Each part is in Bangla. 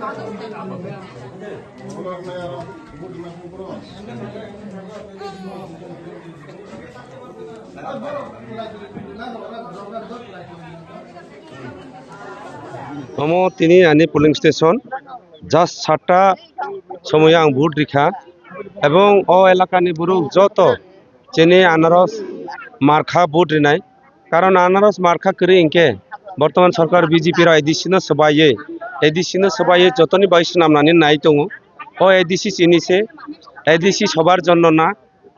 Omo tini ani polling station just 7টা সময়ে आं ভোট রেখা এবং ও এলাকানি বুরু যত চিনি আনারস মার্কা ভোট রিনাই কারণ আনারস মার্কা করি ইনকে বর্তমান সরকার বিজেপি রা এডিসিনো সবাই যতনি বাইশ নামনানি নাই দङ ও এডিসি চিনিছে এডিসি সবার জন্য না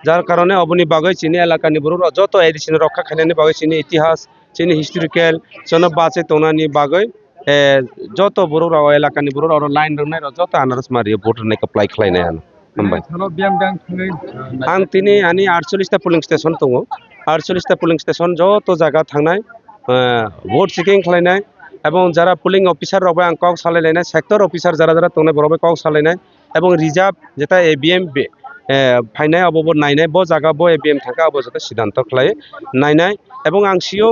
যার কারণে অবনি বাগৈ চিনি এলাকানি বুরু যত এডিসিনো রক্ষা খাইনানি বাগৈ চিনি ইতিহাস চিনি হিস্টোরিক্যাল জন্য বাঁচে তোনানি বাগৈ যত বুরু রাव এলাকানি বুরু রাव লাइन রংনাই যত আনারস মারিयो ভোট রংনাই एप्लाइ खालायनाय आं तिनि आनि 48টা पोलिं स्टेशन दङ 48টা पोलिं स्टेशन যত জায়গা थांनाय ভোট চেকিং খালাयनाय এবং যারা পোলিং অফিসার রবে আं কক সালাयनाय সেক্টর অফিসার যারা যারা তংনাय বরবে কক সালাयनाय এবং রিজার্ভ যেটা এবিএম ফাইনাय অবব নাयनाय ব জায়গা ব এবিএম থাকা অব যেটা সিদ্ধান্ত খালায় নাयनाय এবং आं সিও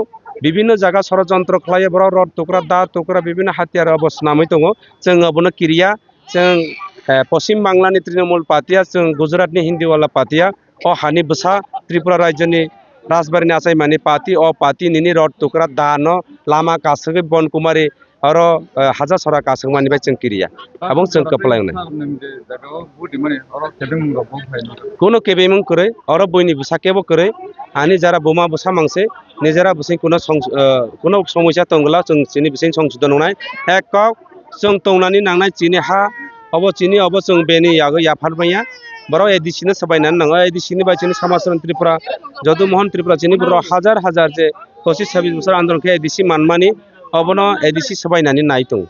বিভিন্ন জায়গা ষড়যন্ত্র খালায় বড় রড টুকরা দা টুকরা বিভিন্ন হাতিয়ার অবস্থা নাमै दङ जों अबनो किरिया जों पश्चिम बांलानि तृणमूल पार्टिया जों गुजरातनि हिन्दीवाला पार्टिया अ हानि बसा त्रिपुरा राज्यनि राजबारिनि आसायमानि पार्टी अ पार्टी निनि रड टुकरा दानो लामा कासगै बनकुमारी आरो हाजा सरा कासगमानि बाय जों किरिया এবং जों कपलायनाय কোনো কেবেমং করে আরো বইনি বুসা কেবো করে আনি যারা বোমা বুসা মাংসে নিজেরা বুসিং কোনো সমস্যা তংগলা जों চিনি বুসিং সংশোধन নয় এক কক जों तंनानै नांनाय चिनि हा अब चिनि अब जों बेनि यागो याफारबाया बरो एडिसिनो सबायनानै नाङो एडिसिनि बायचिनि समाजन त्रिपुरा जदुमोहन त्रिपुरा चिनि बरो हाजार हाजार जे 25-26 बोसोर आन्दोलनखौ एडिसि मानमानि अबनो एडिसि सबायनानै नाय दं